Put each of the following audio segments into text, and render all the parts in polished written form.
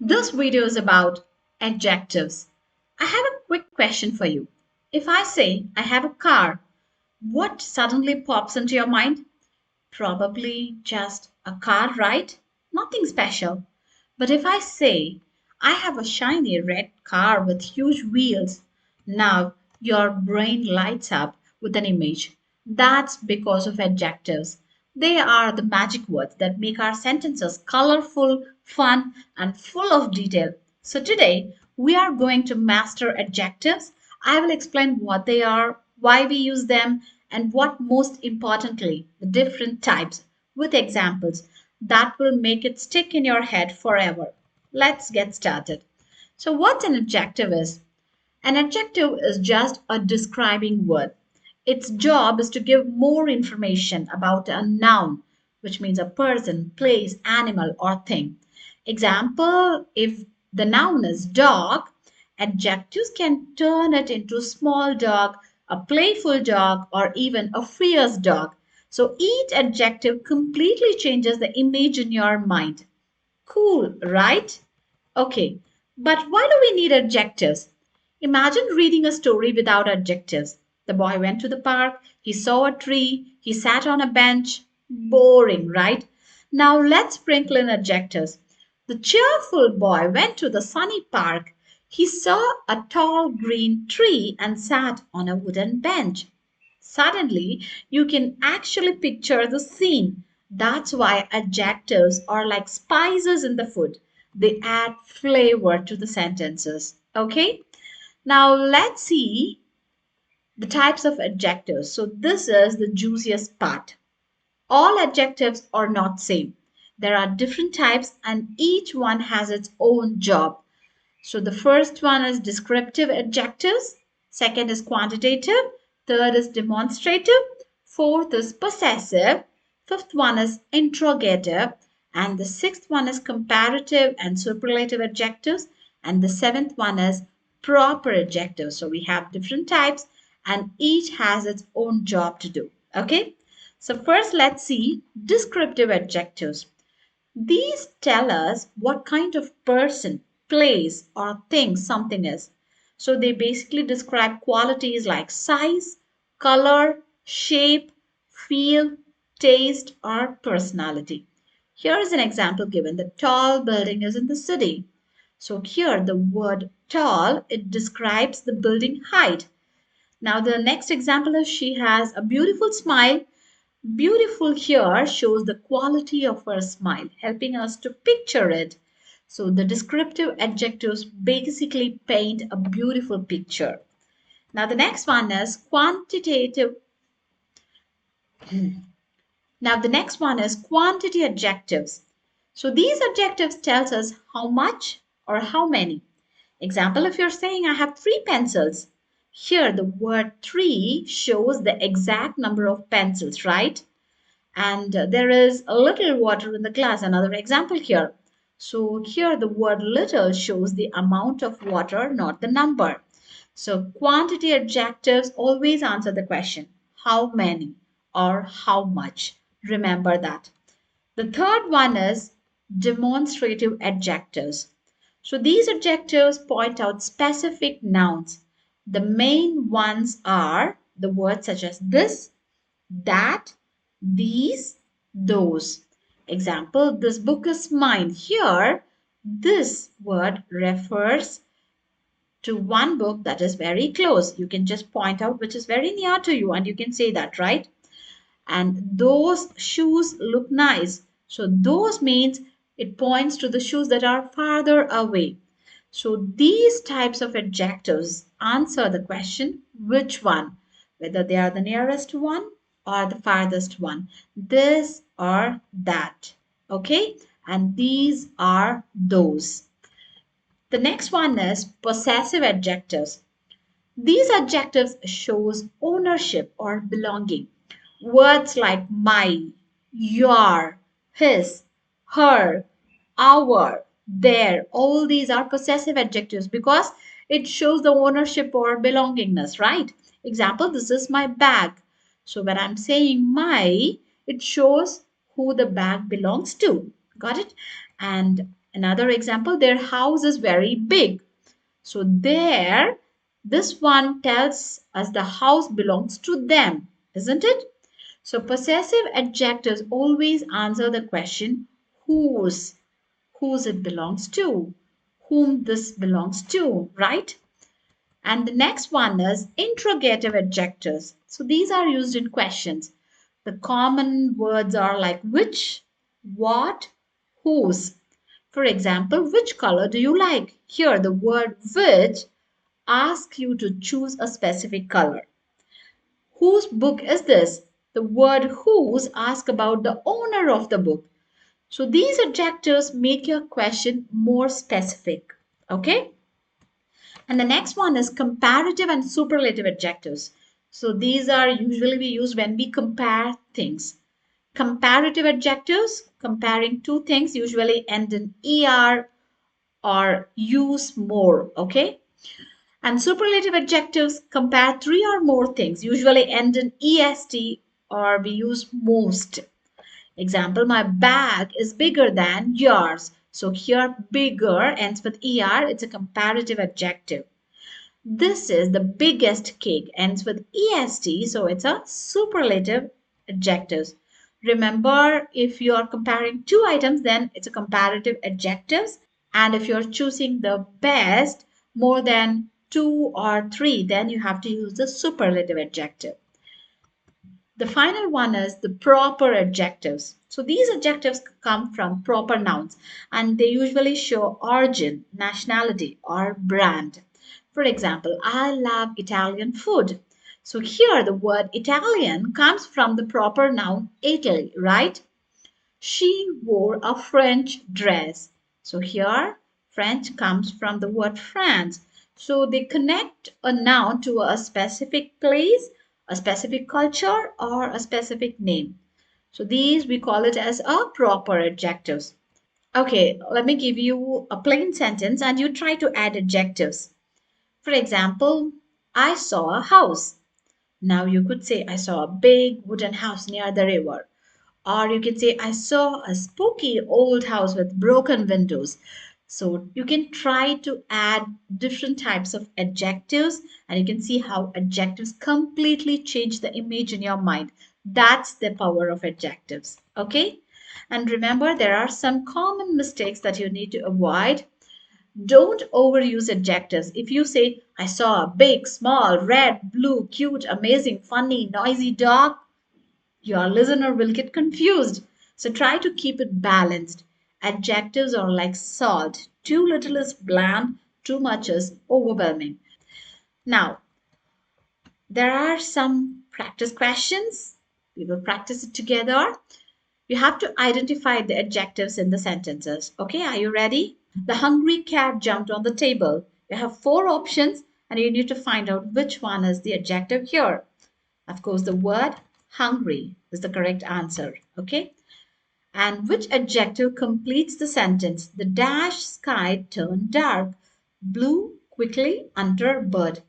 This video is about adjectives. I have a quick question for you. If I say I have a car, what suddenly pops into your mind? Probably just a car, right? Nothing special. But if I say I have a shiny red car with huge wheels, now your brain lights up with an image. That's because of adjectives. They are the magic words that make our sentences colorful, fun, and full of detail. So today we are going to master adjectives. I will explain what they are, why we use them, and what most importantly, the different types with examples that will make it stick in your head forever. Let's get started. So, what an adjective is? An adjective is just a describing word. Its job is to give more information about a noun, which means a person, place, animal, or thing. Example, if the noun is dog, adjectives can turn it into small dog, a playful dog, or even a fierce dog. So each adjective completely changes the image in your mind. Cool, right? Okay, but why do we need adjectives? Imagine reading a story without adjectives. The boy went to the park, he saw a tree, he sat on a bench. Boring, right? Now let's sprinkle in adjectives. The cheerful boy went to the sunny park. He saw a tall green tree and sat on a wooden bench. Suddenly, you can actually picture the scene. That's why adjectives are like spices in the food. They add flavor to the sentences. Okay? Now let's see the types of adjectives. So this is the juiciest part. All adjectives are not same. There are different types and each one has its own job. So the first one is descriptive adjectives, second is quantitative, third is demonstrative, fourth is possessive, fifth one is interrogative, and the sixth one is comparative and superlative adjectives, and the seventh one is proper adjectives. So we have different types and each has its own job to do. Okay? So first let's see descriptive adjectives. These tell us what kind of person, place, or thing something is. So they basically describe qualities like size, color, shape, feel, taste, or personality. Here is an example given. The tall building is in the city. So here the word tall, it describes the building height. Now the next example is she has a beautiful smile. Beautiful here shows the quality of her smile, helping us to picture it. So the descriptive adjectives basically paint a beautiful picture. Now the next one is quantitative. Now the next one is quantity adjectives. So these adjectives tells us how much or how many. Example, if you're saying I have three pencils, here the word three shows the exact number of pencils, right? And there is a little water in the glass, another example here. So here the word little shows the amount of water, not the number. So quantity adjectives always answer the question how many or how much. Remember that. The third one is demonstrative adjectives. So these adjectives point out specific nouns. The main ones are the words such as this, that, these, those. Example, this book is mine. Here, this word refers to one book that is very close. You can just point out which is very near to you and you can say that, right? And those shoes look nice. So those means it points to the shoes that are farther away. So these types of adjectives answer the question which one, whether they are the nearest one or the farthest one, this or that. Okay, and these are those. The next one is possessive adjectives. These adjectives shows ownership or belonging. Words like my, your, his, her, our, their, all these are possessive adjectives because it shows the ownership or belongingness, right? Example, this is my bag. So when I'm saying my, it shows who the bag belongs to. Got it? And Another example, their house is very big. So there, this one tells us the house belongs to them, isn't it? So possessive adjectives always answer the question whose, whose it belongs to, whom this belongs to, right? And the next one is interrogative adjectives. So these are used in questions. The common words are like which, what, whose. For example, which color do you like? Here, the word which asks you to choose a specific color. Whose book is this? The word whose asks about the owner of the book. So these adjectives make your question more specific. Okay? And the next one is comparative and superlative adjectives. So these are usually we use when we compare things. Comparative adjectives, comparing two things, usually end in er or use more. Okay? And superlative adjectives compare three or more things, usually end in est or we use most. Example, my bag is bigger than yours. So here bigger ends with er, it's a comparative adjective. This is the biggest cake ends with est, so it's a superlative adjective. Remember, if you are comparing two items, then it's a comparative adjectives. And if you're choosing the best more than two or three, then you have to use the superlative adjective. The final one is the proper adjectives. So these adjectives come from proper nouns and they usually show origin, nationality, or brand. For example, I love Italian food. So here the word Italian comes from the proper noun Italy, right? She wore a French dress. So here, French comes from the word France. So they connect a noun to a specific place, a specific culture, or a specific name. So these we call it as a proper adjectives. Okay, let me give you a plain sentence and you try to add adjectives. For example, I saw a house. Now you could say, I saw a big wooden house near the river. Or you can say, I saw a spooky old house with broken windows. So you can try to add different types of adjectives and you can see how adjectives completely change the image in your mind. That's the power of adjectives. Okay? And remember, there are some common mistakes that you need to avoid. Don't overuse adjectives. If you say, I saw a big, small, red, blue, cute, amazing, funny, noisy dog, your listener will get confused. So try to keep it balanced. Adjectives are like salt. Too little is bland, too much is overwhelming. Now, there are some practice questions. We will practice it together. You have to identify the adjectives in the sentences. Okay, are you ready? The hungry cat jumped on the table. You have four options and you need to find out which one is the adjective here. Of course, the word hungry is the correct answer. Okay. And which adjective completes the sentence? The dash sky turned dark. Blue quickly under bird.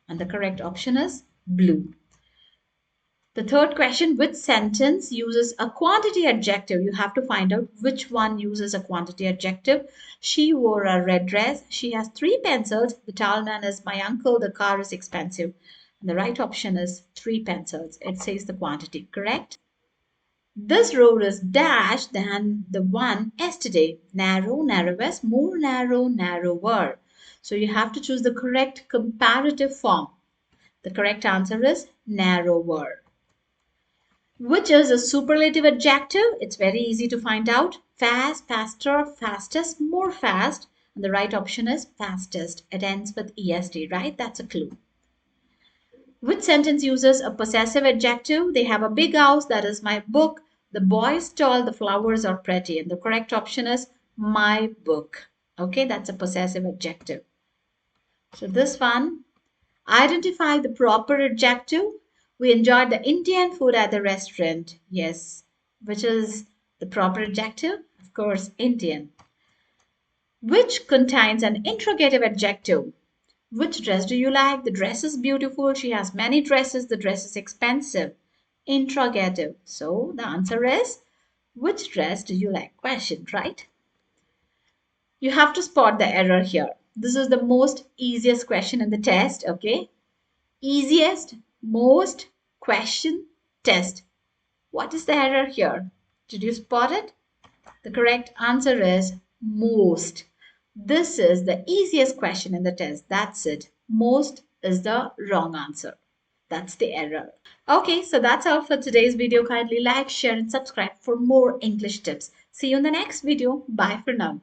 And the correct option is blue. The third question, which sentence uses a quantity adjective? You have to find out which one uses a quantity adjective. She wore a red dress. She has three pencils. The tall man is my uncle. The car is expensive. And the right option is three pencils. It says the quantity, correct? This road is dash than the one yesterday. Narrow, narrowest, more narrow, narrower. So you have to choose the correct comparative form. The correct answer is narrower. Which is a superlative adjective? It's very easy to find out. Fast, faster, fastest, more fast. And the right option is fastest. It ends with est, right? That's a clue. Which sentence uses a possessive adjective? They have a big house, that is my book. The boy is tall, the flowers are pretty. And the correct option is my book. Okay, that's a possessive adjective. So this one, identify the proper adjective. We enjoyed the Indian food at the restaurant. Yes. Which is the proper adjective? Of course, Indian. Which contains an interrogative adjective? Which dress do you like? The dress is beautiful. She has many dresses. The dress is expensive. Interrogative. So the answer is which dress do you like? Question, right? You have to spot the error here. This is the most easiest question in the test, okay? Easiest, most, question, test. What is the error here? Did you spot it? The correct answer is most. This is the easiest question in the test. That's it. Most is the wrong answer. That's the error. Okay, so that's all for today's video. Kindly like, share, and subscribe for more English tips. See you in the next video. Bye for now.